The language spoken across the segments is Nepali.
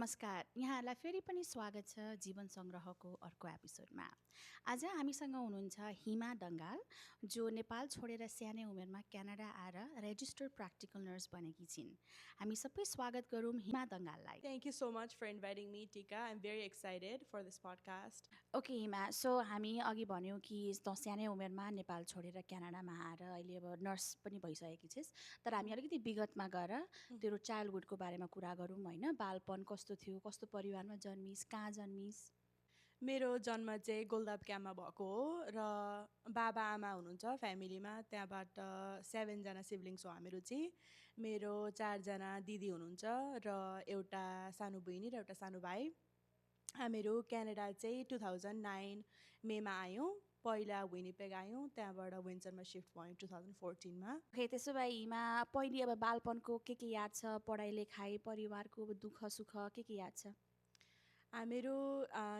नमस्कार, यहाँहरूलाई फेरि पनि स्वागत छ जीवन सङ्ग्रहको अर्को एपिसोडमा। आज हामीसँग हुनुहुन्छ हिमा दङ्गाल, जो नेपाल छोडेर सानै उमेरमा क्यानाडा आएर रेजिस्टर्ड प्र्याक्टिकल नर्स बनेकी छिन्। हामी सबै स्वागत गरौँ हिमा दङ्गाललाई। Thank you so much for inviting me, Tika. I'm very excited for this podcast. Okay Hima, so हामी अघि भन्यौँ कि त सानै उमेरमा नेपाल छोडेर क्यानाडामा आएर अहिले अब नर्स पनि भइसकेकी छिस्। तर हामी अलिकति विगतमा गएर तेरो चाइल्डहुडको बारेमा कुरा गरौँ होइन। बालपन कस्तो थियो, कस्तो परिवारमा जन्मिस्, कहाँ जन्मिस्? मेरो जन्म चाहिँ गोलदाब क्याम्पमा भएको हो र बाबा आमा हुनुहुन्छ फ्यामिलीमा। त्यहाँबाट 7 जना सिब्लिङ्स हो हामीहरू चाहिँ। मेरो 4 जना दिदी हुनुहुन्छ र एउटा सानो बहिनी र एउटा सानो भाइ। हामीहरू क्यानाडा चाहिँ 2009 मेमा आयौँ। पहिला विनिपेग आयौँ, त्यहाँबाट विन्सरमा सिफ्ट भयौँ 2014मा। ओके, त्यसो भए हिमा पहिले अब बालपनको के याद छ? पढाइ लेखाइ, परिवारको दुःख सुख के याद छ? हामीहरू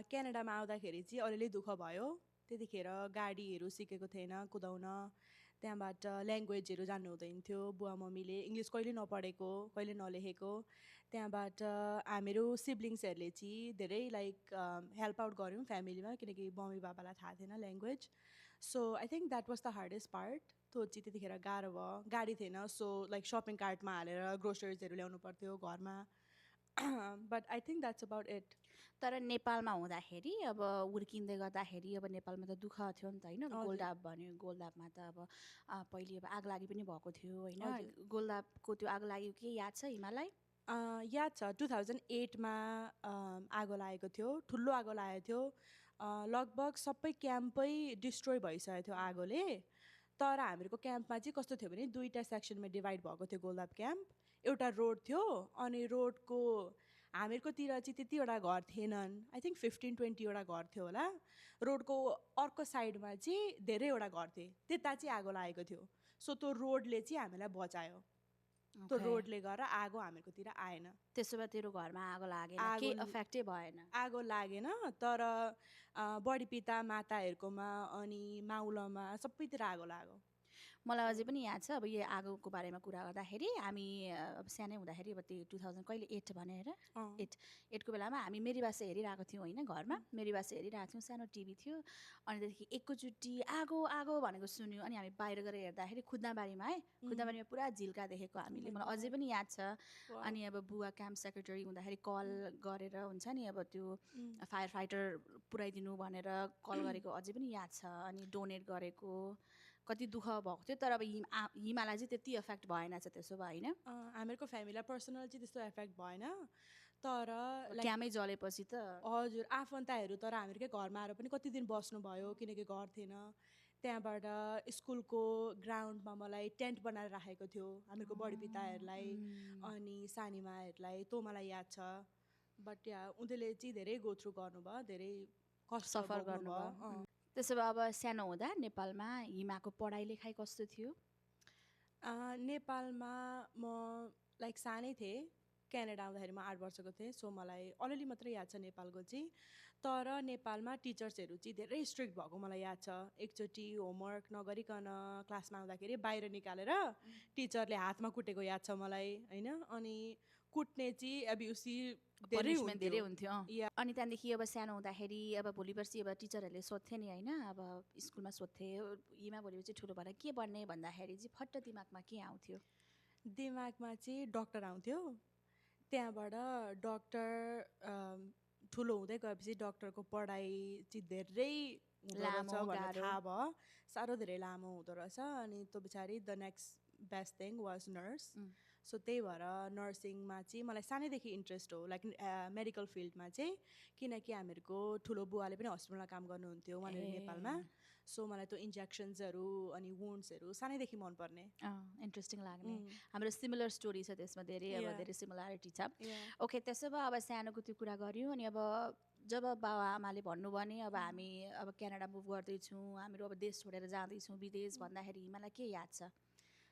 क्यानाडामा आउँदाखेरि चाहिँ अलिअलि दुःख भयो। त्यतिखेर गाडीहरू सिकेको थिएन कुदाउन, त्यहाँबाट ल्याङ्ग्वेजहरू जान्नु हुँदैन थियो। बुवा मम्मीले इङ्ग्लिस कहिले नपढेको, कहिले नलेखेको। त्यहाँबाट हामीहरू सिब्लिङ्सहरूले चाहिँ धेरै हेल्प आउट गऱ्यौँ फ्यामिलीमा, किनकि मम्मी बाबालाई थाहा थिएन language. So I think that was the hardest part. त्यो चाहिँ त्यतिखेर गाह्रो भयो। गाडी थिएन, सो सपिङ कार्टमा हालेर ग्रोसरिजहरू ल्याउनु पर्थ्यो घरमा। But I think that's about it. तर नेपालमा हुँदाखेरि अब हुर्किँदै गर्दाखेरि अब नेपालमा त दुःख थियो नि त होइन। गोलदाब भन्यो, गोलदाबमा त अब पहिले अब आग लागि पनि भएको थियो होइन। गोलदाबको त्यो आग लाग्यो के याद छ हिमालाई? याद छ 2008मा आगो लागेको थियो, ठुलो आगो लागेको थियो। लगभग सबै क्याम्पै डिस्ट्रोय भइसकेको थियो आगोले। तर हामीहरूको क्याम्पमा चाहिँ कस्तो थियो भने 2टा सेक्सनमा डिभाइड भएको थियो गोलदाब क्याम्प। एउटा रोड थियो, अनि रोडको हामीहरूकोतिर चाहिँ त्यतिवटा घर थिएनन्। आई थिङ्क 15-20वटा घर थियो होला। रोडको अर्को साइडमा चाहिँ धेरैवटा घर थिए, त्यता चाहिँ आगो लागेको थियो। सो त्यो रोडले चाहिँ हामीलाई बचायो। त्यो रोडले गर्दा आगो हामीहरूकोतिर आएन। त्यसो भए तेरो घरमा आगो लागेन, केही इफेक्टै भएन? आगो लागेन, तर बडी पिता माताहरूकोमा अनि माउलमा सबैतिर आगो लाग्यो। मलाई अझै पनि याद छ अब यो आगोको बारेमा कुरा गर्दाखेरि हामी अब सानै हुँदाखेरि अब त्यो 2000 कहिले 8 भने हेर 8को बेलामा हामी मेरीबासे हेरिरहेको थियौँ होइन। घरमा मेरीबासे हेरिरहेको थियौँ, सानो टिभी थियो। अनि त्यहाँदेखि एकैचोटि आगो आगो भनेको सुन्यो, अनि हामी बाहिर गएर हेर्दाखेरि खुद्दाबारीमा खुद्दाबारीमा पुरा झिल्का देखेको हामीले। मलाई अझै पनि याद छ। अनि अब बुवा क्याम्प सेक्रेटरी हुँदाखेरि कल गरेर हुन्छ नि अब त्यो फायर फाइटर पुऱ्याइदिनु भनेर कल गरेको अझै पनि याद छ। अनि डोनेट गरेको कति दुःख भएको थियो। तर अब हिमालाई चाहिँ त्यति इफेक्ट भएन छ त्यसो भए होइन? हामीहरूको फ्यामिलीलाई पर्सनल चाहिँ त्यस्तो इफेक्ट भएन। तर क्यामै जलेपछि त हजुर आफन्तहरू तर हामीहरूकै घरमा आएर पनि कति दिन बस्नुभयो, किनकि घर थिएन। त्यहाँबाट स्कुलको ग्राउन्डमा मलाई टेन्ट बनाएर राखेको थियो हामीहरूको बडी पिताहरूलाई अनि सानीमाहरूलाई। त्यो मलाई याद छ। बट उनीहरूले चाहिँ धेरै गो थ्रु गर्नुभयो, धेरै कष्ट सफर गर्नुभयो। त्यसो भए अब सानो हुँदा नेपालमा हिमाको पढाइ लेखाइ कस्तो थियो? नेपालमा म सानै थिएँ। क्यानाडा आउँदाखेरि म 8 वर्षको थिएँ। सो मलाई अलिअलि मात्रै याद छ नेपालको चाहिँ। तर नेपालमा टिचर्सहरू चाहिँ धेरै स्ट्रिक्ट भएको मलाई याद छ। एकचोटि होमवर्क नगरिकन क्लासमा आउँदाखेरि बाहिर निकालेर टिचरले हातमा कुटेको याद छ मलाई होइन। अनि कुट्ने चाहिँ अब्युसी धेरै हुन्थ्यो। अनि त्यहाँदेखि अब सानो हुँदाखेरि अब भोलि पर्सि अब टिचरहरूले सोध्थे नि होइन, अब स्कुलमा सोध्थे हिमा भोलि पर्सि ठुलो भएर के बन्ने भन्दाखेरि चाहिँ फट्ट दिमागमा के आउँथ्यो? दिमागमा चाहिँ डक्टर आउँथ्यो। त्यहाँबाट डक्टर ठुलो हुँदै गएपछि डक्टरको पढाइ चाहिँ धेरै हुँदो रहेछ भनेर थाहा भयो। साह्रो धेरै लामो हुँदो रहेछ। अनि त्यो पछाडि the next best thing was nurse. So त्यही भएर नर्सिङमा चाहिँ मलाई सानैदेखि इन्ट्रेस्ट हो, मेडिकल फिल्डमा चाहिँ। किनकि हामीहरूको ठुलो बुवाले पनि हस्पिटलमा काम गर्नुहुन्थ्यो वहाँनिर नेपालमा। सो मलाई त्यो इन्जेक्सन्सहरू अनि वुन्ड्सहरू सानैदेखि मनपर्ने, इन्ट्रेस्टिङ लाग्ने। हाम्रो सिमिलर स्टोरी छ त्यसमा, धेरै सिमिलारिटी छ। ओके, त्यसो भए अब सानोको त्यो कुरा गऱ्यौँ। अनि अब जब बाबा आमाले भन्नुभयो भने अब हामी अब क्यानाडा मुभ गर्दैछौँ, हामीहरू अब देश छोडेर जाँदैछौँ विदेश भन्दाखेरि मलाई के याद छ?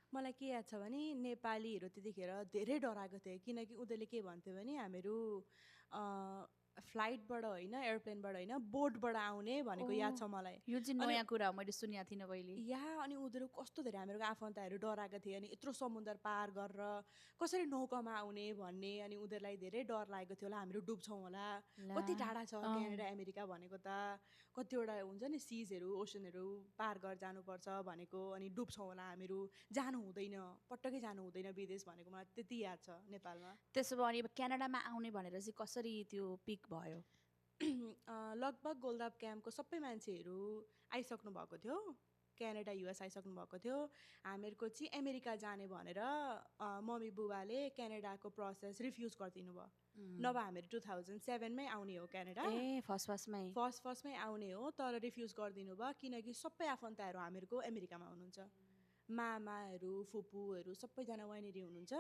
मलाई के याद छ भने नेपालीहरू त्यतिखेर धेरै डराएको थिए। किनकि उनीहरूले के भन्थ्यो भने हामीहरू फ्लाइटबाट होइन एयरप्लेनबाट होइन बोटबाट आउने भनेको याद छ मलाई यो चाहिँ नयाँ कुरा हो मैले सुनेको थिइनँ पहिले अनि उनीहरू कस्तो धेरै हामीहरूको आफन्तहरू डराएका थिए अनि यत्रो समुद्र पार गरेर कसरी नौकामा आउने भन्ने अनि उनीहरूलाई धेरै डर लागेको थियो होला हामीहरू डुब्छौँ होला कति टाढा छ क्यानाडा अमेरिका भनेको त कतिवटा हुन्छ नि सिजहरू ओसनहरू पार गरेर जानुपर्छ भनेको अनि डुब्छौँ होला हामीहरू जानु हुँदैन पटक्कै जानु हुँदैन विदेश भनेको मलाई त्यति याद छ नेपालमा त्यसो भए अनि अब क्यानाडामा आउने भनेर चाहिँ कसरी त्यो पिक भयो लगभग गोल्दाब क्याम्पको सबै मान्छेहरू आइसक्नु भएको थियो क्यानाडा युएस आइसक्नु भएको थियो हामीहरूको चाहिँ अमेरिका जाने भनेर मम्मी बुबाले क्यानाडाको प्रोसेस रिफ्युज गरिदिनु भयो नभए हामीहरू 2007मै आउने हो क्यानाडा फर्स्टमै आउने हो तर रिफ्युज गरिदिनु भयो किनकि सबै आफन्तहरू हामीहरूको अमेरिकामा हुनुहुन्छ मामाहरू फुपूहरू सबैजना वहाँनिर हुनुहुन्छ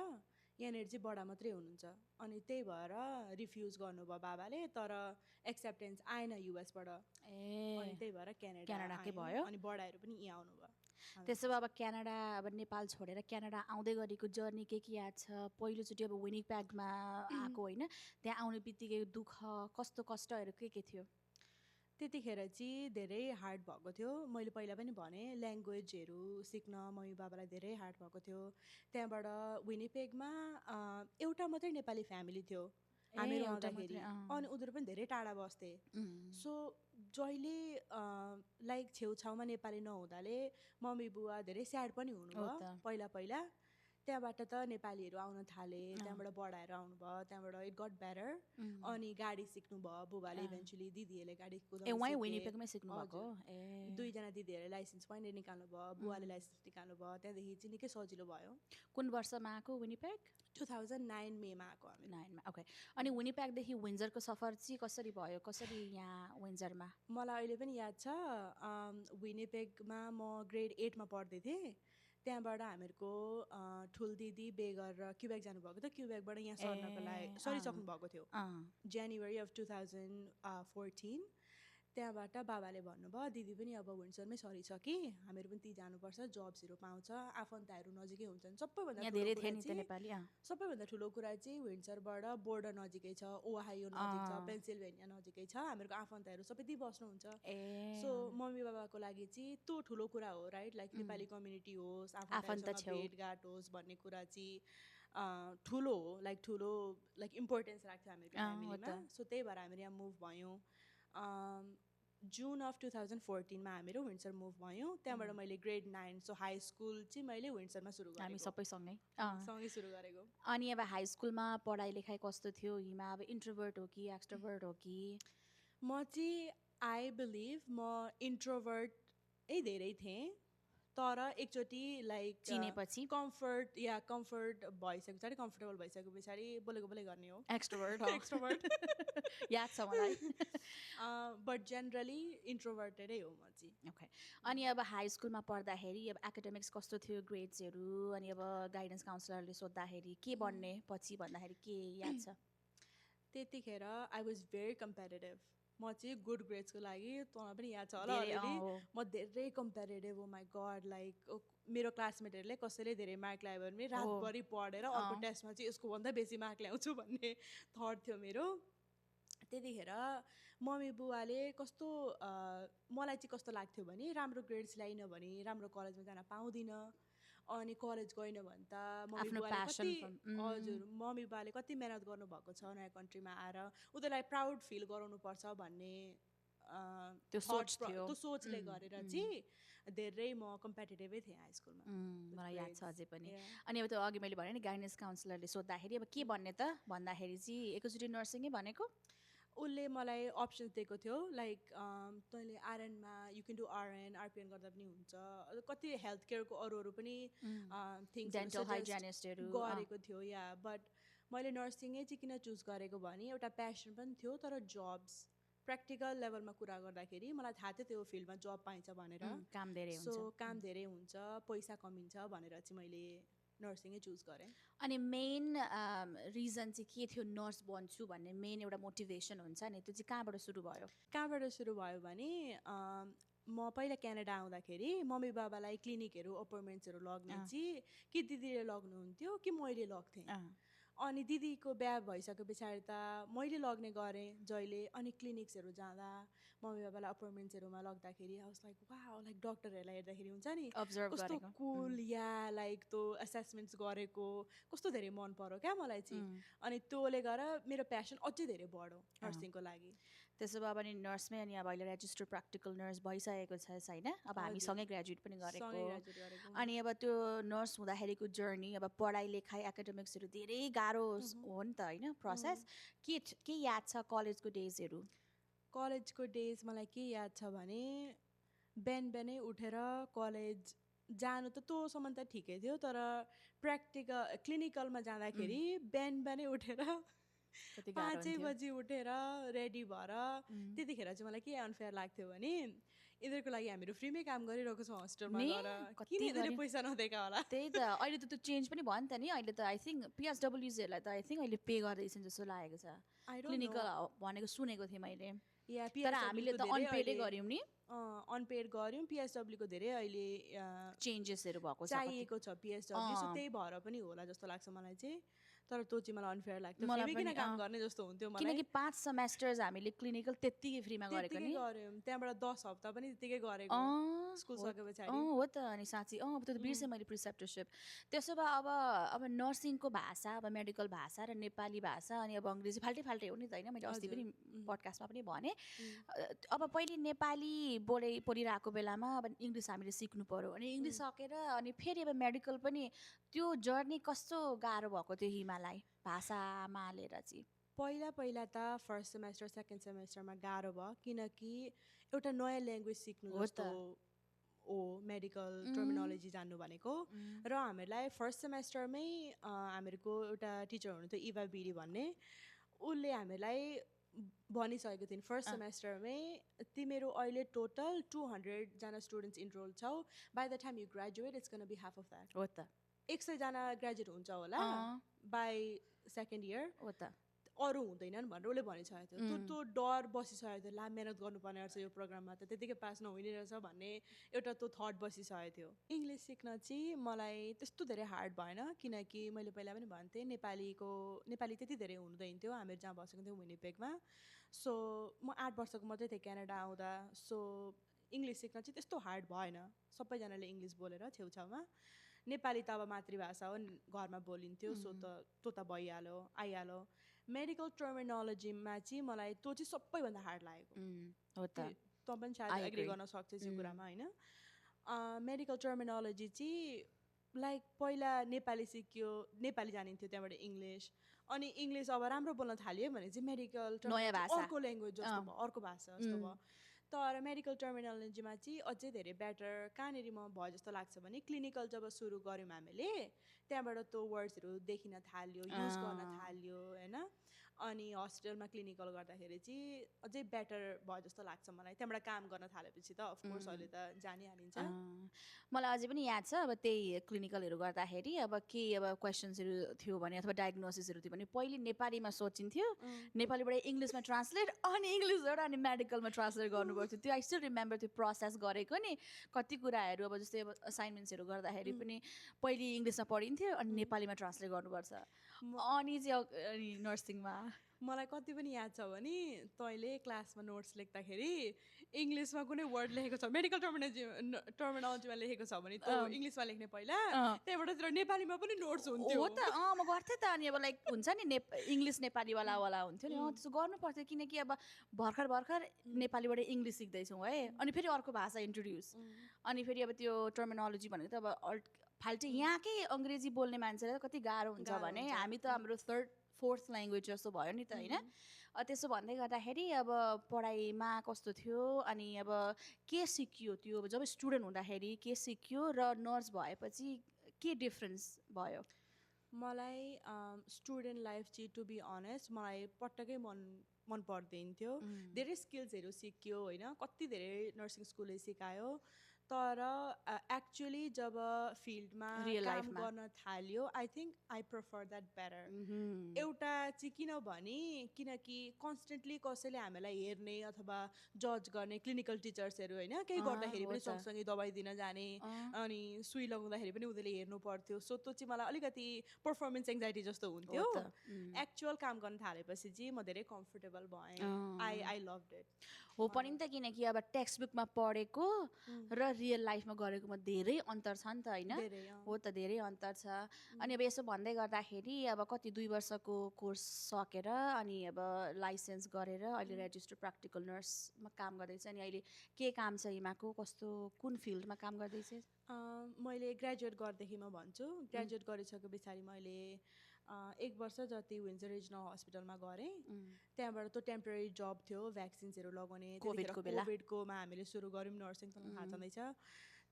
यहाँनिर चाहिँ बडा मात्रै हुनुहुन्छ अनि त्यही भएर रिफ्युज गर्नुभयो बाबाले तर एक्सेप्टेन्स आएन युएसबाट अनि त्यही भएर क्यानाडाकै भयो अनि बडाहरू पनि यहाँ आउनुभयो त्यसो भए अब क्यानाडा अब नेपाल छोडेर क्यानाडा आउँदै गरेको जर्नी के याद छ पहिलोचोटि अब विनिपेगमा आएको होइन त्यहाँ आउने बित्तिकै दुःख कस्तो कष्टहरू के थियो त्यतिखेर चाहिँ धेरै हार्ड भएको थियो मैले पहिला पनि भने ल्याङ्ग्वेजहरू सिक्न मम्मी बाबालाई धेरै हार्ड भएको थियो त्यहाँबाट विनिपेगमा एउटा मात्रै नेपाली फ्यामिली थियो हामीहरू आउँदाखेरि अनि उनीहरू पनि धेरै टाढा बस्थे सो जहिले लाइक छेउछाउमा नेपाली नहुँदाले मम्मी बुवा धेरै स्याड पनि हुनुभयो पहिला त्यहाँबाट त नेपालीहरू आउन थाले त्यहाँबाट बडाएर आउनुभयो त्यहाँबाट इट गट बेटर अनि गाडी सिक्नुभयो बुबाले इभेन्चुली दिदीहरूले गाडी कुदाउनु दुईजना दिदीहरूले लाइसेन्स पनि निकाल्नुभयो बुवाले लाइसेन्स निकाल्नुभयो त्यहाँदेखि चाहिँ निकै सजिलो भयो कुन वर्षमा आएको विनिपेग 2009 मेमा आएको हामी 9मा ओके अनि विनिपेगदेखि विन्जरको सफर चाहिँ कसरी भयो कसरी यहाँ विन्जरमा मलाई अहिले पनि याद छ विनिपेगमा म ग्रेड 8मा पढ्दै थिएँ त्यहाँबाट हामीहरूको ठुल दिदी बे गरेर क्युबेक जानुभएको थियो क्युबेकबाट यहाँ सर्नको लागि सरिसक्नु भएको थियो जनवरी अफ 2014 त्यहाँबाट बाबाले भन्नुभयो दिदी पनि अब विन्सरमै सरिसके हामीहरू पनि ती जानुपर्छ जब्सहरू पाउँछ आफन्तहरू नजिकै हुन्छन् सबैभन्दा ठुलो कुरा चाहिँ विन्सरबाट बोर्डर नजिकै छ ओहायो नजिक छ पेन्सिल्भेनिया नजिकै छ हामीहरूको आफन्तहरू सबै त्यही बस्नुहुन्छ सो मम्मी बाबाको लागि चाहिँ त्यो ठुलो कुरा हो राइट लाइक नेपाली कम्युनिटी होस् आफन्तसँग भेटघाट होस् भन्ने कुरा चाहिँ ठुलो हो लाइक इम्पोर्टेन्स राख्थ्यो हामीहरूको फ्यामिलीमा सो त्यही भएर हामीहरू यहाँ मुभ भयौँ जुन अफ 2014मा हामीहरू विन्सर मुभ भयौँ त्यहाँबाट मैले ग्रेड 9 सो हाई स्कुल चाहिँ मैले विन्सरमा सुरु गरेँ हामी सबै सँगै सुरु गरेको अनि अब हाई स्कुलमा पढाइ लेखाइ कस्तो थियो हिमा अब इन्ट्रोभर्ट हो कि एक्सट्रोभर्ट हो कि म चाहिँ आई बिलिभ म इन्ट्रोभर्टै धेरै थिएँ तर एकचोटि लाइक चिनेपछि कम्फर्ट भइसकेको पछाडि कम्फर्टेबल भइसकेको पछाडि बोलेको गर्ने हो एक्सट्रोभर्ट याद छ मलाई बट जेनरली इन्ट्रोभर्टेडै हो म चाहिँ ओके अनि अब हाई स्कुलमा पढ्दाखेरि अब एकाडेमिक्स कस्तो थियो ग्रेड्सहरू अनि अब गाइडेन्स काउन्सिलरले सोद्धाखेरि के बन्ने पछि भन्दाखेरि के याद छ त्यतिखेर आई वाज भेरी कम्पेटेटिभ म चाहिँ गुड ग्रेड्सको लागि तँलाई पनि याद छ होला अलरेडी म धेरै कम्पेटेटिभ हो माई गड लाइक मेरो क्लासमेटहरूले कसैले धेरै मार्क ल्यायो भने रातभरि पढेर अर्को टेस्टमा चाहिँ यसको भन्दा बेसी मार्क ल्याउँछु भन्ने थट थियो मेरो त्यतिखेर मम्मी बुवाले कस्तो मलाई चाहिँ कस्तो लाग्थ्यो भने राम्रो ग्रेड्स ल्याइन भने राम्रो कलेजमा जान पाउँदिनँ अनि कलेज गएन भने त मम्मी बुवाले कति मेहनत गर्नुभएको छ नयाँ कन्ट्रीमा आएर उनीहरूलाई प्राउड फिल गराउनुपर्छ भन्ने त्यो सोचले गरेर चाहिँ धेरै म कम्पेटेटिभै थिएँ हाई स्कुलमा मलाई याद छ अझै पनि अनि अब त्यो अघि मैले भने नि गाइडेन्स काउन्सिलरले सोद्धाखेरि अब के भन्ने त भन्दाखेरि चाहिँ एकैचोटि नर्सिङै भनेको उसले मलाई अप्सन्स दिएको थियो लाइक तैँले आरएनमा यु क्यान डु आरएन आरपिएन गर्दा पनि हुन्छ कति हेल्थ केयरको अरू पनि थिङ्सहरू गरेको थियो या बट मैले नर्सिङै चाहिँ किन चुज गरेको भने एउटा प्यासन पनि थियो तर जब्स प्र्याक्टिकल लेभलमा कुरा गर्दाखेरि मलाई थाहा थियो त्यो फिल्डमा जब पाइन्छ भनेर काम धेरै हुन्छ पैसा कमिन्छ भनेर चाहिँ मैले नर्सिङै चुज गरेँ अनि मेन रिजन चाहिँ के थियो नर्स बन्छु भन्ने मेन एउटा मोटिभेसन हुन्छ नि त्यो चाहिँ कहाँबाट सुरु भयो भने म पहिला क्यानाडा आउँदाखेरि मम्मी बाबालाई क्लिनिकहरू अपोइन्टमेन्ट्सहरू लग्ने चाहिँ कि दिदीले लग्नुहुन्थ्यो कि मैले लग्थेँ अनि दिदीको बिहा भइसके पछाडि त मैले लग्ने गरेँ जहिले अनि क्लिनिक्सहरू जाँदा मम्मी बाबालाई अपोइन्टमेन्ट्सहरूमा लग्दाखेरि I was like wow like डक्टरहरूलाई हेर्दाखेरि हुन्छ नि Observe कस्तो गरेको। कुल या लाइक त्यो एसेसमेन्ट्स गरेको कस्तो धेरै मन पर्यो क्या मलाई चाहिँ अनि त्योले गर्दा मेरो प्यासन अझै धेरै बढ्यो नर्सिङको लागि त्यसो भए पनि नर्समै अनि अब अहिले रेजिस्टर प्र्याक्टिकल नर्स भइसकेको छ होइन अब हामी सँगै ग्रेजुएट पनि सँगै गरेको ग्रेजुएट गरेको अनि अब त्यो नर्स हुँदाखेरिको जर्नी अब पढाइ लेखाइ एकाडेमिक्सहरू धेरै गाह्रो हो नि त होइन प्रोसेस के याद छ कलेजको डेजहरू कलेजको डेज मलाई के याद छ भने बिहानै उठेर कलेज जानु त तँसम्म त ठिकै थियो तर प्र्याक्टिकल क्लिनिकलमा जाँदाखेरि बिहानै उठेर कति गाह्रो 5 बजी उठेर रेडी भएर त्यतिखेर चाहिँ मलाई के अनफेयर लाग्थ्यो भने यिनीहरूको लागि हामीहरू फ्रीमै काम गरिरहेको छौँ हस्टेलमा गएर किन यिनीहरूले पैसा नदिएका होला त्यही त अहिले त त्यो चेन्ज पनि भयो नि त नि अहिले त आई थिङ्क पिएसडब्ल्युजहरूलाई त आई थिङ्क अहिले पे गर्दैछन् जस्तो लागेको छ क्लिनिकल भनेको सुनेको थिएँ मैले तर हामीले त अनपेडै गऱ्यौँ नि अनपेड गऱ्यौँ पिएसडब्ल्यूको धेरै अहिले चेन्जेसहरू भएको छ चाहिएको छ पिएसडब्ल्यू सो त्यही भएर पनि होला जस्तो लाग्छ मलाई चाहिँ तर त्यो चाहिँ मलाई अनफेयर लाग्थ्यो फ्रीमै किन काम गर्ने जस्तो हुन्थ्यो मलाई किनकि 5 सेमेस्टर्स हामीले क्लिनिकल त्यत्तिकै फ्रीमा गरेको नि गऱ्यौँ त्यहाँबाट 10 हप्ता पनि त्यतिकै गरेको स्कुल सके पछाडि हो त अनि साँच्ची अब त्यो त बिर्सेँ मैले प्रिसेप्टरसिप त्यसो भए अब नर्सिङको भाषा अब मेडिकल भाषा र नेपाली भाषा अनि अब अङ्ग्रेजी फाल्टै फाल्टै हो नि त होइन मैले अस्ति पनि पडकास्टमा पनि भने अब पहिले नेपाली पढिरहेको बेलामा अब इङ्ग्लिस हामीले सिक्नु पऱ्यो अनि इङ्ग्लिस सकेर अनि फेरि अब मेडिकल पनि त्यो जर्नी कस्तो गाह्रो भएको थियो हिमालाई भाषामा हालेर चाहिँ पहिला त फर्स्ट सेमेस्टर सेकेन्ड सेमेस्टरमा गाह्रो भयो किनकि एउटा नयाँ ल्याङ्ग्वेज सिक्नु जस्तो हो मेडिकल टर्मिनोलोजी जान्नु भनेको र हामीहरूलाई फर्स्ट सेमेस्टरमै हामीहरूको एउटा टिचर हुनुहुन्थ्यो इभा बिडी भन्ने उसले हामीलाई भनिसकेको थिइन् फर्स्ट सेमेस्टरमै तिमीहरू अहिले टोटल 200जना स्टुडेन्ट्स इनरोल छौ by the time you graduate it's gonna be half of that हो त 100जना ग्रेजुएट हुन्छ होला बाई सेकेन्ड इयर हो त अरू हुँदैनन् भनेर उसले भनिसकेको थियो त्यो डर बसिसकेको थियो ला मिहिनेत गर्नुपर्ने रहेछ यो प्रोग्राममा त त्यतिकै पास नहुने रहेछ भन्ने एउटा त्यो थट बसिसकेको थियो इङ्ग्लिस सिक्न चाहिँ मलाई त्यस्तो धेरै हार्ड भएन किनकि मैले पहिला पनि भन्थेँ नेपाली त्यति धेरै हुँदैन थियो हामीहरू जहाँ बसेको थियौँ विनिपेगमा सो म 8 वर्षको मात्रै थिएँ क्यानाडा आउँदा सो इङ्ग्लिस सिक्न चाहिँ त्यस्तो हार्ड भएन सबैजनाले इङ्ग्लिस बोलेर छेउछाउमा नेपाली त अब मातृभाषा हो घरमा बोलिन्थ्यो सो त भइहाल्यो आइहाल्यो मेडिकल टर्मिनोलोजीमा चाहिँ मलाई त्यो चाहिँ सबैभन्दा हार्ड लागेको हो त तँ पनि सायद एग्री गर्न सक्छस् यो कुरामा होइन मेडिकल टर्मिनोलोजी चाहिँ लाइक पहिला नेपाली सिक्यो नेपाली जानिन्थ्यो त्यहाँबाट इङ्ग्लिस अनि इङ्ग्लिस अब राम्रो बोल्न थाल्यो भने चाहिँ मेडिकल अर्को ल्याङ्ग्वेज जस्तो भयो अर्को भाषा जस्तो भयो तर मेडिकल टर्मिनोलोजीमा चाहिँ अझै धेरै बेटर कहाँनिर म भयो जस्तो लाग्छ भने क्लिनिकल जब सुरु गऱ्यौँ हामीले त्यहाँबाट त्यो वर्ड्सहरू देखिन थाल्यो युज गर्न थाल्यो होइन अनि हस्पिटलमा क्लिनिकल गर्दाखेरि चाहिँ अझै बेटर भयो जस्तो लाग्छ मलाई त्यहाँबाट काम गर्न थालेपछि त अफकोर्स अहिले त जानिहालिन्छ मलाई अझै पनि याद छ अब त्यही क्लिनिकलहरू गर्दाखेरि अब केही अब क्वेसन्सहरू थियो भने अथवा डायग्नोसिसहरू थियो भने पहिले नेपालीमा सोचिन्थ्यो नेपालीबाट इङ्ग्लिसमा ट्रान्सलेट अनि इङ्ग्लिसबाट अनि मेडिकलमा ट्रान्सलेट गर्नुपर्थ्यो त्यो आई स्टिल रिमेम्बर त्यो प्रोसेस गरेको नि कति कुराहरू अब जस्तै अब असाइनमेन्ट्सहरू गर्दाखेरि पनि पहिले इङ्ग्लिसमा पढिन्थ्यो अनि नेपालीमा ट्रान्सलेट गर्नुपर्छ अनि चाहिँ नर्सिङमा मलाई कति पनि याद छ भने तैँले क्लासमा नोट्स लेख्दाखेरि इङ्ग्लिसमा कुनै वर्ड लेखेको छ मेडिकल टर्मिनोलोजीमा लेखेको छ भने त्यो इङ्ग्लिसमा लेख्ने पहिला त्यहाँबाट नेपालीमा पनि नोट्स हुन्थ्यो हो त म गर्थेँ त अनि अब लाइक हुन्छ नि इङ्ग्लिस नेपालीवाला हुन्थ्यो नि त्यसो गर्नुपर्थ्यो किनकि अब भर्खर नेपालीबाट इङ्ग्लिस सिक्दैछौँ है अनि फेरि अर्को भाषा इन्ट्रोड्युस अनि फेरि अब त्यो टर्मिनोलोजी भनेको त अब फाल्टै यहाँकै अङ्ग्रेजी बोल्ने मान्छेलाई कति गाह्रो हुन्छ भने हामी त हाम्रो 3rd 4th ल्याङ्ग्वेज जस्तो भयो नि त होइन त्यसो भन्दै गर्दाखेरि अब पढाइमा कस्तो थियो अनि अब के सिकियो त्यो जब स्टुडेन्ट हुँदाखेरि के सिक्यो र नर्स भएपछि के डिफ्रेन्स भयो मलाई स्टुडेन्ट लाइफ चाहिँ टु बी अनेस्ट मलाई पटक्कै मन पर्दैन थियो धेरै स्किल्सहरू सिक्यो होइन कति धेरै नर्सिङ स्कुलले सिकायो तर एक्चुअली जब फिल्डमा Real काम life मा। गर्न थाल्यो I think I prefer that better Mhm. एउटा चाहिँ किनभने किनकि कन्सटेन्टली कसैले हामीलाई हेर्ने अथवा जज गर्ने क्लिनिकल टिचर्सहरू होइन केही गर्दाखेरि हो पनि त। सँगसँगै दबाई दिन जाने अनि सुई लगाउँदाखेरि पनि उनीहरूले हेर्नु पर्थ्यो सो त्यो चाहिँ मलाई अलिकति पर्फर्मेन्स एङ्जाइटी जस्तो हुन्थ्यो हो त। एक्चुअल काम गर्न थालेपछि चाहिँ म धेरै कम्फर्टेबल भएँ आई लभ इट हो पनि नि त किनकि अब टेक्स्ट बुकमा पढेको र रियल लाइफमा गरेकोमा धेरै अन्तर छ नि त होइन धेरै हो त धेरै अन्तर छ अनि अब यसो भन्दै गर्दाखेरि अब कति 2 वर्षको कोर्स सकेर अनि अब लाइसेन्स गरेर अहिले रेजिस्टर प्र्याक्टिकल नर्समा काम गर्दैछ अनि अहिले के काम छ हिमाको कस्तो कुन फिल्डमा काम गर्दैछ मैले ग्रेजुएट गर्देखि म भन्छु ग्रेजुएट गरिसके पछाडि मैले 1 वर्ष जति विन्जर रिजनल हस्पिटलमा गरेँ त्यहाँबाट त्यो टेम्पोरेरी जब थियो भ्याक्सिन्सहरू लगाउने कोभिडको बेला। कोभिडकोमा हामीले सुरु गऱ्यौँ नर्सिङ त थाहा छँदैछ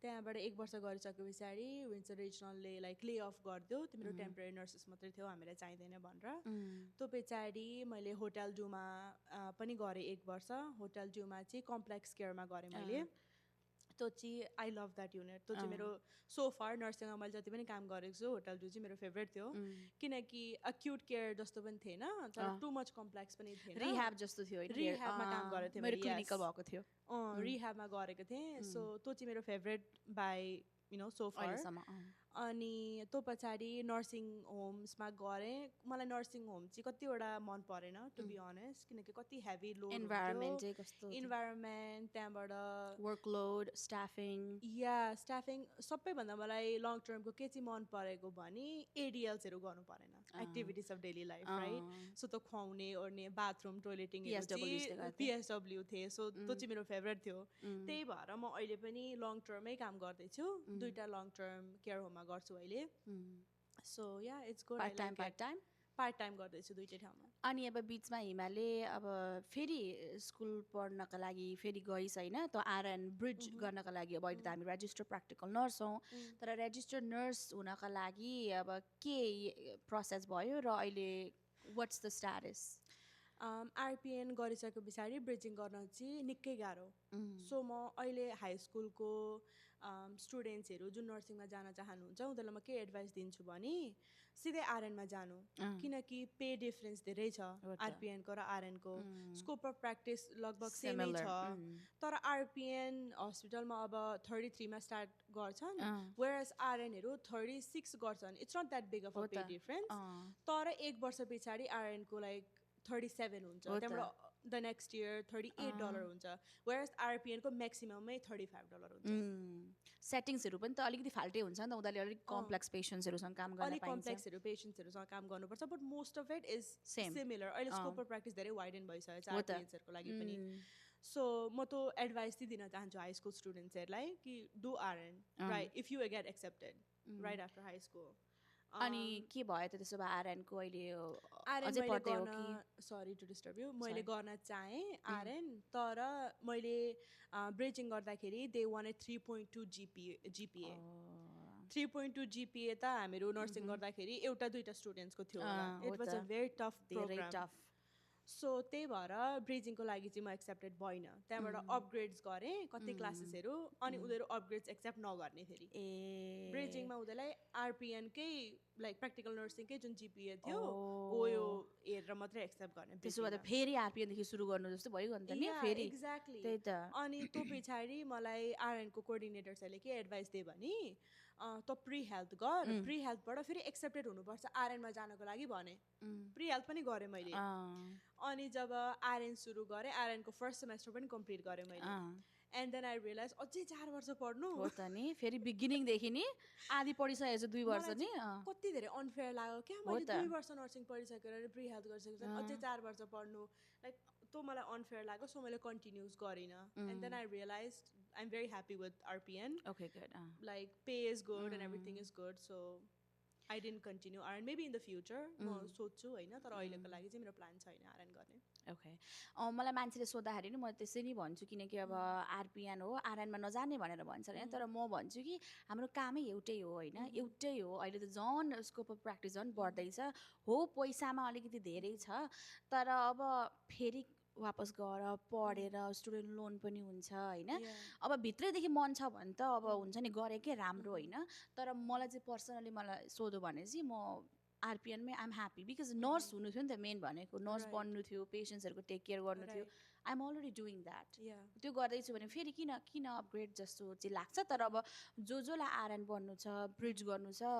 त्यहाँबाट 1 वर्ष गरिसके पछाडि विन्जर रिजनलले लाइक ले अफ गरिदियो तिम्रो टेम्पोरेरी नर्सेस मात्रै थियो हामीलाई चाहिँदैन भनेर त्यो पछाडि मैले होटल जूमा पनि गरेँ 1 वर्ष होटल जूमा चाहिँ कम्प्लेक्स केयरमा गरेँ मैले त्यो चाहिँ आई लभ द्याट युनिट त्यो चाहिँ मेरो सो फार नर्सिङमा मैले जति पनि काम गरेको छु होटल जू चाहिँ मेरो फेभरेट थियो किनकि अक्युट केयर जस्तो पनि थिएन तर टु मच कम्प्लेक्स पनि थिएन रिह्याब जस्तो थियो होइन रिह्याबमा काम गरेको थिएँ मेरो क्लिनिकल भएको थियो रिह्याबमा गरेको थिएँ सो त्यो चाहिँ मेरो favourite by you know so far अनि त्यो पछाडि नर्सिङ होम्समा गरेँ मलाई नर्सिङ होम चाहिँ कतिवटा मन परेन टु बी अनेस्ट किनकि कति हेभी लोड इन्भाइरोमेन्ट चाहिँ कस्तो इन्भाइरोमेन्ट त्यहाँबाट वर्कलोड स्टाफिङ स्टाफिङ सबैभन्दा मलाई लङ टर्मको के चाहिँ मन परेको भने एडिएल्सहरू गर्नु परेन activities of daily life right so त्यो खुवाउने ओर्ने बाथरुम टोइलेटिङ पिएसडब्ल्यू थिए सो त्यो चाहिँ मेरो फेभरेट थियो त्यही भएर म अहिले पनि लङ टर्मै काम गर्दैछु 2टा लङ टर्म केयर होममा गर्छु अहिले so yeah it's good part time गर्दैछु 2टै ठाउँमा अनि अब बिचमा हिमाले अब फेरि स्कुल पढ्नका लागि फेरि गइस् होइन त आरएन ब्रिज गर्नका लागि अब अहिले त हामी रेजिस्टर प्र्याक्टिकल नर्स हौँ तर रेजिस्टर नर्स हुनका लागि अब के प्रोसेस भयो र अहिले वाट्स द स्ट्याटस आरपिएन गरिसके पछाडि ब्रिजिङ गर्न चाहिँ निकै गाह्रो सो म अहिले हाई स्कुलको स्टुडेन्ट्सहरू जुन नर्सिङमा जान चाहनुहुन्छ उनीहरूलाई म के एडभाइस दिन्छु भने सिधै आरएनमा जानु किनकि पे डिफरेन्स धेरै छ आरपिएनको र आरएनको स्कोप अफ प्र्याक्टिस लगभग सेमै छ तर आरपिएन हस्पिटलमा अब 33मा स्टार्ट गर्छन् वेयरएज आरएनहरू 36 गर्छन् it's not that big of a pay difference तर 1 वर्ष पछाडि आरएनको लाइक 37 हुन्छ त्यहाँबाट द नेक्स्ट इयर $38 हुन्छ वेयरएज आरपिएनको म्याक्सिममै $35 हुन्छ सेटिङ्सहरू पनि त अलिकति फाल्टै हुन्छ नि त उनीहरूले अलिक कम्प्लेक्स पेसेन्ट्सहरूसँग काम गर्न अलिक कम्प्लेक्सहरू पेसेन्ट्सहरूसँग काम गर्नुपर्छ but most of it is similar अहिले स्कोप अफ प्र्याक्टिस धेरै वाइडन भइसकेको छ आरपिएन्सहरूको लागि पनि सो म त एडभाइस चाहिँ दिन चाहन्छु हाई स्कुल स्टुडेन्ट्सहरूलाई कि do RN right if you get accepted right after high school अनि के भयो त त्यसो भए आरएनको अहिले अझै पढ्दै हो कि सरी टु डिस्टर्ब यु मैले गर्न चाहेँ आरएन तर मैले ब्रिजिङ गर्दाखेरि दे वान्टेड 3.2 जिपिए 3.2 जिपिए त हामीहरू नर्सिङ गर्दाखेरि एउटा 2टा स्टुडेन्ट्सको थियो it was a very tough programme so त्यही भएर ब्रिजिङको लागि चाहिँ म एक्सेप्टेड भइनँ त्यहाँबाट अपग्रेड्स गरेँ कति क्लासेसहरू अनि उनीहरू अपग्रेड्स एक्सेप्ट नगर्ने फेरि ब्रिजिङमा उनीहरूलाई आरपिएनकै लाइक प्र्याक्टिकल नर्सिङकै जुन जिपिए थियो हो यो हेरेर मात्रै एक्सेप्ट गर्ने त्यसो भए फेरि आरपिएनदेखि सुरु गर्नु जस्तो भयो नि त नि फेरि एक्ज्याक्टली त्यही त अनि त्यो पछाडि मलाई आरएनको कोअर्डिनेटर्सहरूले के एडभाइस दिए भने त प्री हेल्थ गर प्री हेल्थबाट फेरि एक्सेप्टेड हुनुपर्छ आरएनमा जानको लागि भने प्री हेल्थ पनि गरेँ मैले अनि जब आरएन सुरु गरेँ आरएनको फर्स्ट सेमेस्टर पनि कम्प्लिट गरेँ मैले एन्ड देन आई रियलाइज अझै 4 वर्ष पढ्नु हो त नि फेरि बिगिनिङदेखि नि आधी पढिसकेको छ 2 वर्ष नि कति धेरै अनफेयर लाग्यो क्या मैले 2 वर्ष नर्सिङ पढिसकेर प्री हेल्थ गरिसकेको छ अझै 4 वर्ष पढ्नु लाइक त्यो मलाई अनफेयर लाग्यो सो मैले कन्टिन्युस गरिनँ and then I realise I'm very happy with RPN. Okay, good. Like pay is good and everything is good, so I didn't continue RN. Maybe in the future, म सोच्छु होइन तर अहिलेको लागि चाहिँ मेरो प्लान छैन RN गर्ने. ओके मलाई मान्छेले सोद्धाखेरि नि म त्यसै नि भन्छु किनकि अब आरपिएन हो आरएनमा नजाने भनेर भन्छ होइन तर म भन्छु कि हाम्रो कामै एउटै हो होइन एउटै हो अहिले त झन् स्कोप अफ प्र्याक्टिस झन् बढ्दैछ हो पैसामा अलिकति धेरै छ तर अब फेरि वापस गएर पढेर स्टुडेन्ट लोन पनि हुन्छ होइन Yeah. अब भित्रैदेखि मन छ भने त अब हुन्छ नि गरेकै राम्रो होइन तर मलाई चाहिँ पर्सनली मलाई सोध्यो भने चाहिँ म आरपिएनमै आइएम ह्याप्पी बिकज नर्स हुनु थियो नि त मेन भनेको नर्स Right. बन्नु थियो पेसेन्ट्सहरूको टेक केयर गर्नु थियो Right. I'm already doing that Yeah. त्यो गर्दैछु भने फेरि किन किन अपग्रेड जस्तो चाहिँ लाग्छ तर अब जसलाई आरएन बन्नु छ ब्रिज गर्नु छ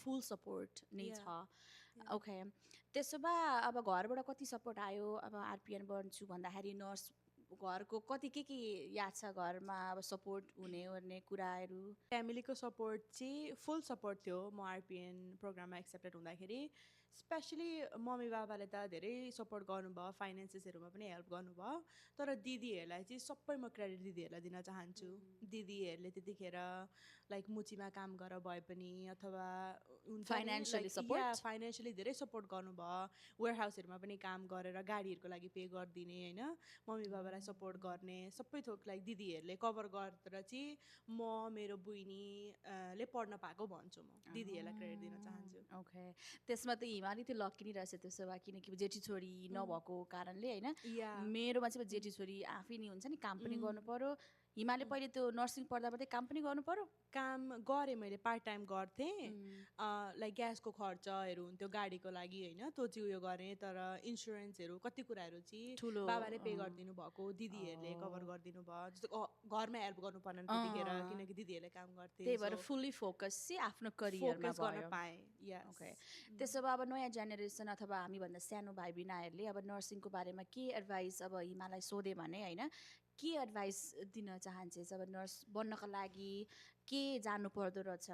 फुल सपोर्ट नै Yeah. छ Yeah. ओके त्यसो भए अब घरबाट कति सपोर्ट आयो अब आरपिएन बन्छु भन्दाखेरि नर्स घरको कति के याद छ घरमा अब सपोर्ट हुने ओर्ने कुराहरू फ्यामिलीको सपोर्ट चाहिँ फुल सपोर्ट थियो म आरपिएन प्रोग्राममा एक्सेप्टेड हुँदाखेरि स्पेसली मम्मी बाबाले त धेरै सपोर्ट गर्नुभयो फाइनेन्सेसहरूमा पनि हेल्प गर्नुभयो तर दिदीहरूलाई चाहिँ सबै म क्रेडिट दिदीहरूलाई दिन चाहन्छु दिदीहरूले त्यतिखेर लाइक मुचीमा काम गर भए पनि अथवा Financially support? फाइनेन्सियली धेरै सपोर्ट गर्नुभयो वेयर हाउसहरूमा पनि काम गरेर गाडीहरूको लागि पे गरिदिने होइन मम्मी बाबालाई सपोर्ट गर्ने सबै थोक लाइक दिदीहरूले कभर गरेर चाहिँ म मेरो ले पढ्न पाएको भन्छु म दिदीहरूलाई क्रेडिट दिन चाहन्छु ओके त्यसमा त हिमाली त्यो लक्की नै रहेछ त्यसो भए किनकि जेठी छोरी नभएको कारणले होइन या मेरोमा चाहिँ अब जेठी छोरी आफै नि हुन्छ नि काम पनि गर्नु पर्यो हिमाले पहिले त्यो नर्सिङ पढ्दा काम पनि गर्नु पर्यो काम गरेँ मैले पार्ट टाइम गर्थेँ लाइक ग्यासको खर्चहरू हुन्थ्यो गाडीको लागि होइन त्यो चाहिँ उयो गरेँ तर इन्सुरेन्सहरू कति कुराहरू चाहिँ ठुलो बाबाले पे गरिदिनु भएको दिदीहरूले कभर गरिदिनु भयो जस्तो घरमा हेल्प गर्नु पर्ने त्यतिखेर किनकि दिदीहरूले काम गर्थे त्यही भएर फुल्ली फोकस चाहिँ आफ्नो करियरमा फोकस गर्न भयो पाएँ या ओके त्यसो भए अब नयाँ जेनेरेसन अथवा हामीभन्दा सानो भाइ बहिनीहरूले अब नर्सिङको बारेमा के एडभाइस अब हिमालाई सोधे भने होइन के एडभाइस दिन चाहन्छस् अब नर्स बन्नको लागि के जानु पर्दो रहेछ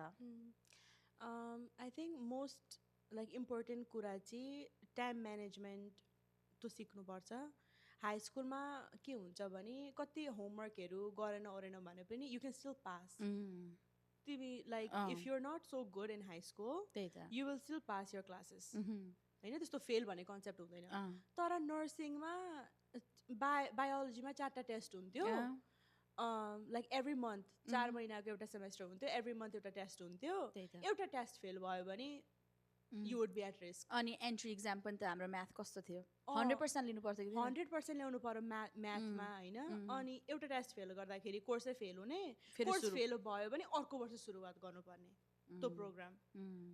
I think most like important कुरा चाहिँ टाइम म्यानेजमेन्ट त्यो सिक्नुपर्छ हाई स्कुलमा के हुन्छ भने कति होमवर्कहरू गरेन ओरेन भने पनि यु क्यान स्टिल पास तिमी like if you're not so good in high school त्यही त you will still pass your classes होइन त्यस्तो फेल भन्ने कन्सेप्ट हुँदैन तर नर्सिङमा बायोलोजीमा 4टा टेस्ट हुन्थ्यो लाइक एभ्री मन्थ 4 महिनाको एउटा सेमेस्टर हुन्थ्यो एभ्री मन्थ एउटा टेस्ट हुन्थ्यो एउटा टेस्ट फेल भयो भने you would be at risk अनि एन्ट्री एक्जाम पनि त हाम्रो म्याथ कस्तो थियो 100% लिनु पर्थ्यो कि 100% ल्याउनु पर्यो म्याथमा होइन अनि एउटा टेस्ट फेल गर्दाखेरि कोर्सै फेल हुने कोर्स फेल भयो भने अर्को वर्ष सुरुवात गर्नुपर्ने त्यो प्रोग्राम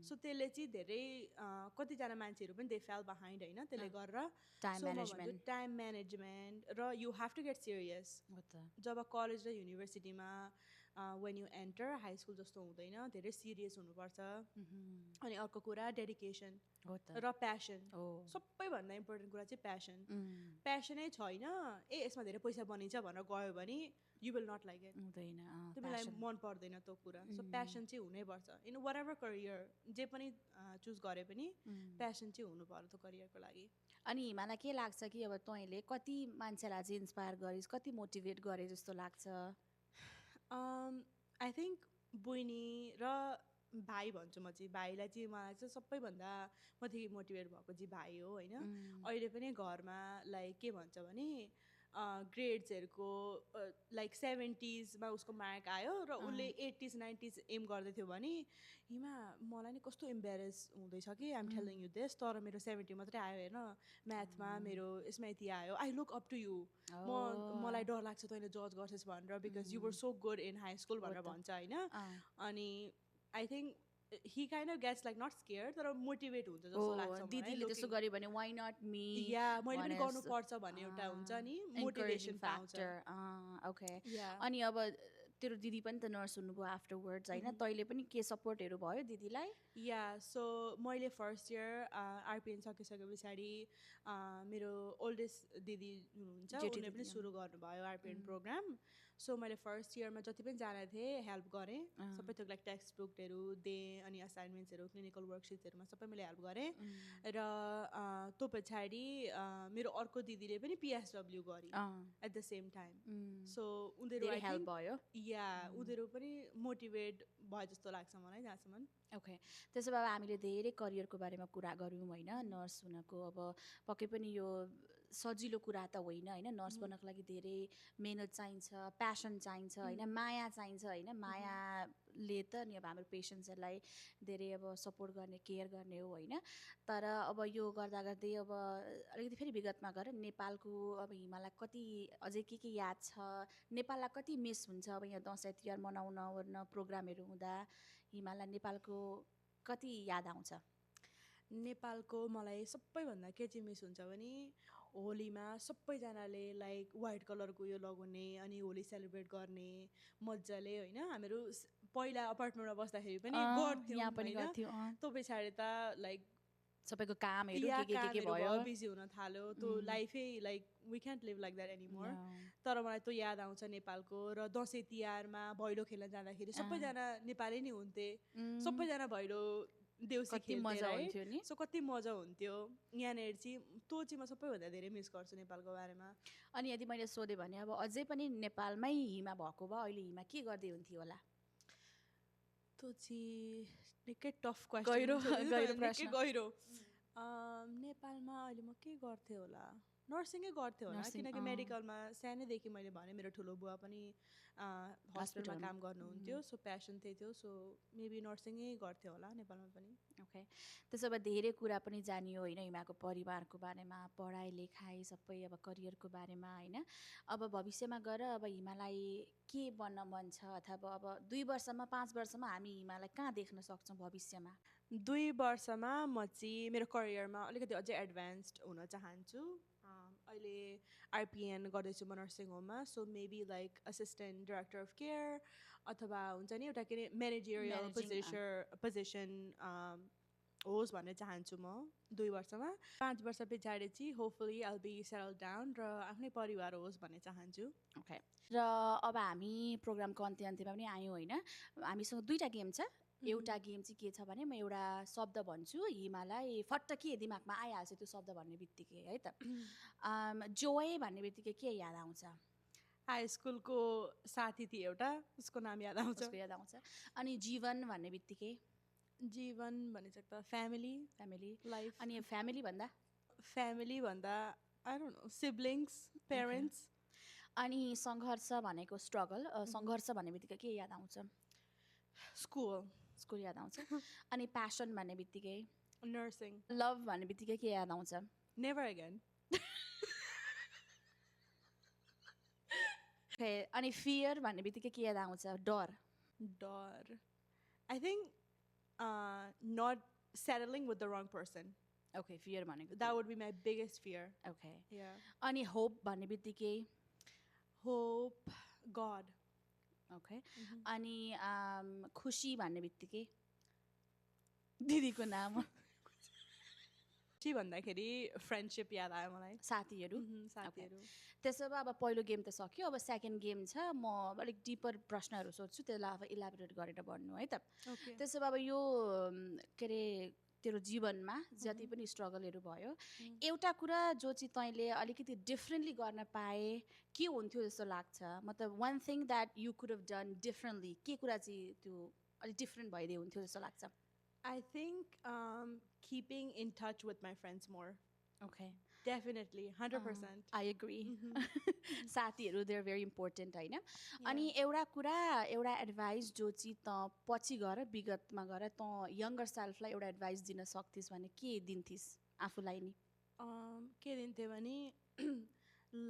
सो त्यसले चाहिँ धेरै कतिजना मान्छेहरू पनि दे फेल बिहाइन्ड होइन त्यसले गरेर टाइम म्यानेजमेन्ट र you have to get serious जब कलेज र युनिभर्सिटीमा when you enter high school जस्तो हुँदैन धेरै सिरियस हुनुपर्छ अनि अर्को कुरा डेडिकेसन र प्यासन सबैभन्दा इम्पोर्टेन्ट कुरा चाहिँ प्यासनै छैन यसमा धेरै पैसा बनिन्छ भनेर गयो भने you will not like it तिमीलाई मन पर्दैन त्यो कुरा सो प्यासन चाहिँ हुनैपर्छ इन वाट एभर करियर जे पनि चुज गरे पनि प्यासन चाहिँ हुनु पर्यो त्यो करियरको लागि अनि हिमालाई के लाग्छ कि अब तैँले कति मान्छेलाई चाहिँ इन्सपायर गरिस् कति मोटिभेट गरे जस्तो लाग्छ आई थिङ्क बहिनी र भाइ भन्छु म चाहिँ भाइलाई चाहिँ मलाई चाहिँ सबैभन्दा मदेखि मोटिभेट भएको चाहिँ भाइ हो होइन अहिले पनि घरमा लाइक के भन्छ भने ग्रेड्सहरूको लाइक 70sमा उसको मार्क आयो र उसले 80s 90s एम गर्दै थियो भने हिमा मलाई नि कस्तो इम्बेरेस हुँदैछ कि आइम टेलिङ यु दिस तर मेरो 70 मात्रै आयो हेर्न म्याथमा मेरो यसमा यति आयो I look up to you मलाई डर लाग्छ तैँले जज गर्छस् भनेर because you were so good in high school भनेर भन्छ होइन अनि I think he kind of gets like not scared तर मोटिभेट हुन्छ जस्तो लाग्छ दिदीले त्यसो गर्यो भने why not me या मैले पनि गर्नुपर्छ भन्ने एउटा हुन्छ नि मोटिभेसन फ्याक्टर ओके अनि अब तेरो दिदी पनि त नर्स हुनुभयो आफ्टरवर्ड्स होइन तैँले पनि के सपोर्टहरू भयो दिदीलाई या सो मैले फर्स्ट इयर आरपिएन सकिसके पछाडि मेरो ओल्डेस्ट दिदी हुनुहुन्छ उनले पनि सुरु गर्नुभयो आरपिएन प्रोग्राम सो मैले फर्स्ट इयरमा जति पनि जाने थिएँ हेल्प गरेँ सबै थोक लाइक टेक्स्ट बुकहरू दिएँ अनि असाइनमेन्ट्सहरू क्लिनिकल वर्कसिट्सहरूमा सबै मैले हेल्प गरेँ र त्यो पछाडि मेरो अर्को दिदीले पनि पिएसडब्ल्यू गरे at the same time so उनीहरू हेल्प भयो या उनीहरू पनि मोटिभेट भयो जस्तो लाग्छ मलाई जहाँसम्म ओके त्यसो भए हामीले धेरै करियरको बारेमा कुरा गऱ्यौँ होइन नर्स हुनको अब पक्कै पनि यो सजिलो कुरा त होइन होइन नर्स बन्नको लागि धेरै मेहनत चाहिन्छ प्यासन चाहिन्छ होइन माया चाहिन्छ होइन मायाले त नि अब हाम्रो पेसेन्ट्सहरूलाई धेरै अब सपोर्ट गर्ने केयर गर्ने हो होइन तर अब यो गर्दा गर्दै अब अलिकति फेरि विगतमा गएर नेपालको अब हिमालय कति अझै के याद छ नेपाललाई कति मिस हुन्छ अब यहाँ दसैँ तिहार मनाउन ओर्न प्रोग्रामहरू हुँदा हिमालय नेपालको कति याद आउँछ नेपालको मलाई सबैभन्दा के चाहिँ मिस हुन्छ भने होलीमा सबैजनाले लाइक वाइट कलरको यो लगाउने अनि होली सेलिब्रेट गर्ने मजाले होइन हामीहरू पहिला अपार्टमेन्टमा बस्दाखेरि पनि गर्थ्यौँ यहाँ पनि होइन गर्थ्यौँ त्यो पछाडि त लाइक सबैको कामहरू के भयो बिजी हुन थाल्यो त्यो लाइफै like we can't live like that anymore तर मलाई त्यो याद आउँछ नेपालको र दसैँ तिहारमा भैलो खेल्न जाँदाखेरि सबैजना नेपाली नै हुन्थे सबैजना भैलो देउसी खेल्थे नि सो कति मजा हुन्थ्यो यहाँनिर चाहिँ त्यो चाहिँ म सबैभन्दा धेरै मिस गर्छु नेपालको बारेमा अनि यदि मैले सोधेँ भने अब अझै पनि नेपालमै हिमा भएको भए अहिले हिमा के गर्दै हुन्थ्यो होला त्यो चाहिँ निकै टफ क्वेसन गहिरो नेपालमा अहिले म के गर्थेँ होला नर्सिङै गर्थेँ होला किनकि मेडिकलमा सानैदेखि मैले भने मेरो ठुलो बुवा पनि हस्पिटलमा काम गर्नुहुन्थ्यो सो प्यासन त्यही थियो सो मेबी नर्सिङै गर्थेँ होला नेपालमा पनि ओके त्यसो भए धेरै कुरा पनि जानियो होइन हिमाको परिवारको बारेमा पढाइ लेखाइ सबै अब करियरको बारेमा होइन अब भविष्यमा गएर अब हिमालाई के बन्न मन छ अथवा अब 2 वर्षमा 5 वर्षमा हामी हिमालाई कहाँ देख्न सक्छौँ भविष्यमा 2 वर्षमा म चाहिँ मेरो करियरमा अलिकति अझै एडभान्स्ड हुन चाहन्छु अहिले आरपिएन गर्दैछु म नर्सिङ होममा so maybe like assistant director of care अथवा हुन्छ नि एउटा के अरे म्यानेजरियल पोजिसन होस् भन्ने चाहन्छु म 2 वर्षमा 5 वर्ष पछाडि चाहिँ hopefully I'll be settle down र आफ्नै परिवार होस् भन्ने चाहन्छु ओके र अब हामी प्रोग्रामको अन्त्यमा पनि आयौँ होइन हामीसँग 2टा गेम छ एउटा गेम चाहिँ के छ भने म एउटा शब्द भन्छु हिमालाई फट्ट के दिमागमा आइहाल्छ त्यो शब्द भन्ने बित्तिकै है त जोय भन्ने बित्तिकै के याद आउँछ हाई स्कुलको साथी थियो एउटा उसको नाम याद आउँछ अनि जीवन भन्ने बित्तिकै जीवन भनिसक्दा फ्यामिली लाइफ अनि फ्यामिली भन्दा I don't know siblings parents अनि सङ्घर्ष भनेको स्ट्रगल सङ्घर्ष भन्ने बित्तिकै के याद आउँछ स्कुल याद आउँछ अनि प्यासन भन्ने बित्तिकै नर्सिङ लभ भन्ने बित्तिकै के याद आउँछ नेभर अगेन अनि फियर भन्ने बित्तिकै के याद आउँछ डर I think not settling with the wrong person. Okay, fear भनेको that would be my biggest fear. Okay. Yeah. अनि hope भन्ने बित्तिकै hope God. Okay. अनि खुसी भन्ने बित्तिकै दिदीको नाम खुसी भन्दाखेरि फ्रेन्डशिप याद आयो मलाई साथीहरू त्यसो भए अब पहिलो गेम त सक्यो अब सेकेन्ड गेम छ म अलिक डिपर प्रश्नहरू सोध्छु त्यसलाई अब इलाबोरेट गरेर भन्नु है त त्यसो भए अब यो के अरे तेरो जीवनमा जति पनि स्ट्रगलहरू भयो एउटा कुरा जो चाहिँ तैँले अलिकति डिफ्रेन्टली गर्न पाए के हुन्थ्यो जस्तो लाग्छ मतलब one thing that you could have done differently के कुरा चाहिँ त्यो अलिक डिफ्रेन्ट भइदिए हुन्थ्यो जस्तो लाग्छ I think keeping in touch with my friends more. Okay. Definitely, 100%. I agree. साथीहरू they are very important होइन अनि एउटा कुरा एउटा एडभाइस जो चाहिँ त पछि गएर विगतमा गएर त यङ्गर सेल्फलाई एउटा एडभाइस दिन सक्थिस् भने के दिन्थिस् आफूलाई नि के दिन्थेँ भने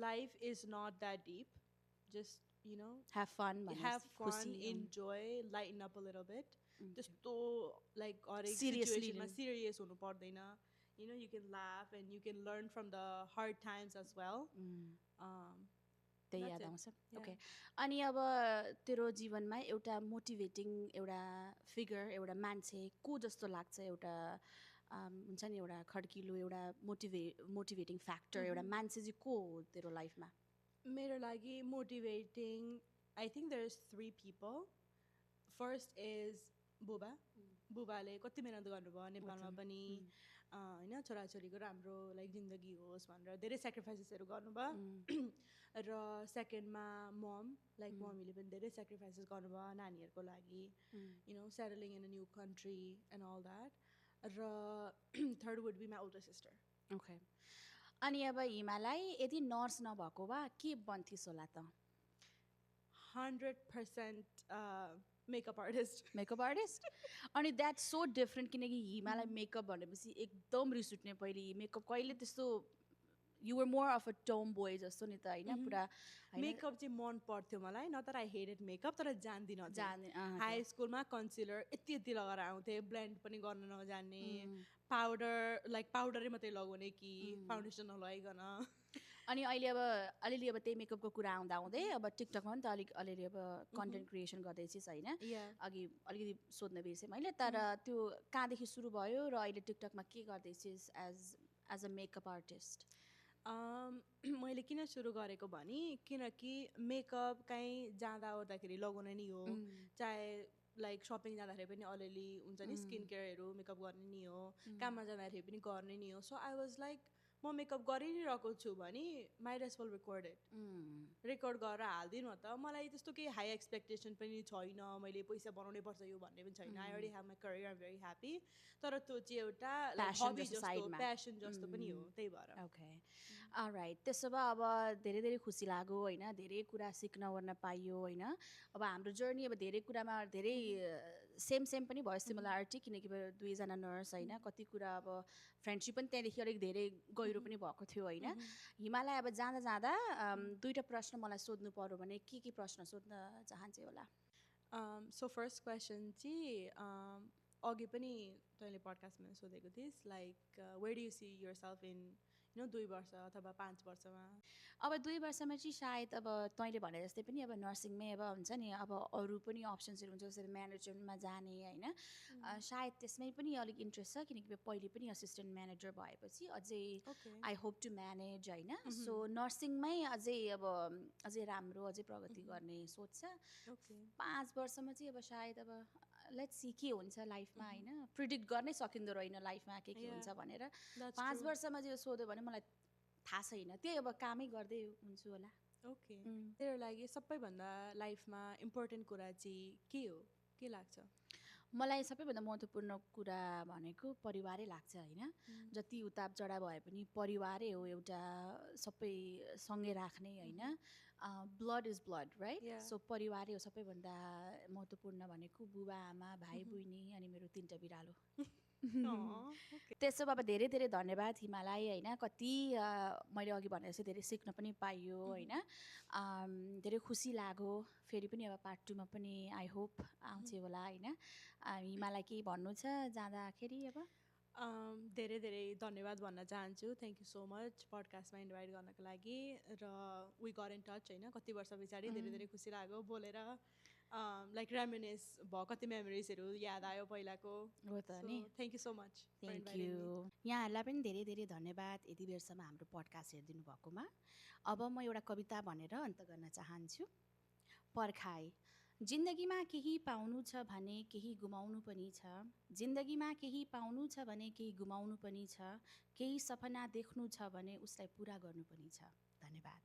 life is not that deep just you know have fun enjoy lighten up a little bit त्यस्तो लाइक हरेक सिचुएसनमा सिरियस हुनु पर्दैन you know you can laugh and you can learn from the hard times as well त्यही याद आउँछ ओके अनि अब तेरो जीवनमा एउटा मोटिभेटिङ एउटा फिगर एउटा मान्छे को जस्तो लाग्छ एउटा हुन्छ नि एउटा खड्किलो एउटा मोटिभेटिङ फ्याक्टर एउटा मान्छे चाहिँ को हो तेरो लाइफमा मेरो लागि motivating I think there is 3 people first is बुबाले कति मेहनत गर्नुभयो नेपालमा पनि होइन छोराछोरीको राम्रो लाइक जिन्दगी होस् भनेर धेरै सेक्रिफाइसेसहरू गर्नुभयो र सेकेन्डमा मम लाइक मम्मीले पनि धेरै सेक्रिफाइसेस गर्नुभयो नानीहरूको लागि you know settling in a new country and all that र third would be my older sister okay अनि अब हिमालाई यदि नर्स नभएको भए के बन्थिस् होला त? 100% मेकअप आर्टिस्ट। Makeup artist? अनि द्याट्स सो डिफ्रेन्ट, किनकि हिमालाई मेकअप भनेपछि एकदम रिस उठ्ने पहिले मेकअप कहिले त्यस्तो you were more of a tomboy जस्तो नि त होइन पुरा मेकअप चाहिँ मन पर्थ्यो मलाई, न तर आई हेटेड मेकअप, तर जान्दिनँ हाई स्कुलमा कन्सिलर यति यति लगाएर आउँथेँ, ब्लेन्ड पनि गर्न नजान्ने, पाउडर लाइक पाउडरै मात्रै लगाउने कि फाउन्डेसन नलगाइकन। अनि अहिले अब अलिअलि अब त्यही मेकअपको कुरा आउँदा आउँदै अब टिकटकमा पनि त अलिअलि अब कन्टेन्ट क्रिएसन गर्दैछिस् होइन? अघि अलिकति सोध्न बिर्सेँ मैले, तर त्यो कहाँदेखि सुरु भयो र अहिले टिकटकमा के गर्दैछिस् एज अ मेकअप आर्टिस्ट? मैले किन सुरु गरेको भने किनकि मेकअप कहीँ जाँदा ओर्दाखेरि लगाउने नि हो, चाहे लाइक सपिङ जाँदाखेरि पनि अलिअलि हुन्छ नि स्किन केयरहरू मेकअप गर्ने नि हो, काममा जाँदाखेरि पनि गर्ने नि हो। सो आई वाज लाइक म मेकअप गरिरहेको छु भने might as well record it, record गरेर हालिदिनु त। मलाई त्यस्तो केही हाई एक्सपेक्टेसन पनि छैन, मैले पैसा बनाउनै पर्छ यो भन्ने पनि छैन। I already have my career, I am very happy. तर त्यो चाहिँ एउटा हबी जस्तो, प्यासन जस्तो पनि हो, त्यही भएर। Okay, all right. त्यसो भए अब धेरै धेरै खुसी लाग्यो होइन, धेरै कुरा सिक्न ओर्न पाइयो होइन। अब हाम्रो जर्नी अब धेरै कुरामा धेरै सेम पनि भयो, सिमिलरिटी, किनकि दुईजना नर्स होइन, कति कुरा अब फ्रेन्डसिप पनि त्यहाँदेखि अलिक धेरै गहिरो पनि भएको थियो होइन। हिमालय अब जाँदा जाँदा दुईवटा प्रश्न मलाई सोध्नु पर्यो भने के प्रश्न सोध्न चाहन्छे होला? सो फर्स्ट क्वेसन चाहिँ अघि पनि तैँले पडकास्टमा सोधेको थिइस्, like where do you see yourself in 2 वर्ष अथवा 5 वर्षमा? अब 2 वर्षमा चाहिँ सायद अब तैँले भने जस्तै पनि अब नर्सिङमै अब हुन्छ नि, अब अरू पनि अप्सन्सहरू हुन्छ जस्तै म्यानेजमेन्टमा जाने होइन, सायद त्यसमै पनि अलिक इन्ट्रेस्ट छ, किनकि पहिले पनि असिस्टेन्ट म्यानेजर भएपछि अझै आई होप टु म्यानेज होइन। सो नर्सिङमै अझै राम्रो अझै प्रगति गर्ने सोच छ। 5 वर्षमा चाहिँ अब सायद अब लेट्स सी के हुन्छ लाइफमा होइन, प्रिडिक्ट गर्नै सकिँदो रहेन लाइफमा के हुन्छ भनेर। 5 वर्षमा चाहिँ सोध्यो भने मलाई थाहा छैन, त्यही अब कामै गर्दै हुन्छु होला। ओके, तेरो लागि सबैभन्दा लाइफमा इम्पोर्टेन्ट कुरा चाहिँ के हो, के लाग्छ? मलाई सबैभन्दा महत्त्वपूर्ण कुरा भनेको परिवारै लाग्छ होइन। जति उताप चढा भए पनि परिवारै हो एउटा सबै सँगै राख्ने होइन। Blood is blood right. So परिवारै हो सबैभन्दा महत्त्वपूर्ण भनेको, बुबा आमा भाइ बहिनी अनि मेरो 3टा बिरालो। त्यसो भए अब धेरै धेरै धन्यवाद हिमालय होइन, कति मैले अघि भने जस्तै धेरै सिक्न पनि पाइयो होइन, धेरै खुसी लाग्यो। फेरि पनि अब पार्ट 2मा पनि आई होप आउँछ होला होइन। हिमालय केही भन्नु छ जाँदाखेरि? अब धेरै धेरै धन्यवाद भन्न चाहन्छु, थ्याङ्क यू सो मच पडकास्टमा इन्भाइट गर्नको लागि। र वी गट इन टच होइन, कति वर्ष पछाडि धेरै धेरै खुसी लाग्यो बोलेर, लाइक रेमिनिस भयो, कति मेमोरिजहरू याद आयो पहिलाको। हो त नि, thank you so much. Thank you. यहाँहरूलाई पनि धेरै धेरै धन्यवाद यति बेरसम्म हाम्रो पडकास्ट हेरिदिनु भएकोमा। अब म एउटा कविता भनेर अन्त गर्न चाहन्छु। पर्खाइ। जिन्दगीमा केही पाउनु छ भने केही गुमाउनु पनि छ, जिन्दगीमा केही पाउनु छ भने केही गुमाउनु पनि छ, केही सपना देख्नु छ भने उसलाई पुरा गर्नु पनि छ। धन्यवाद।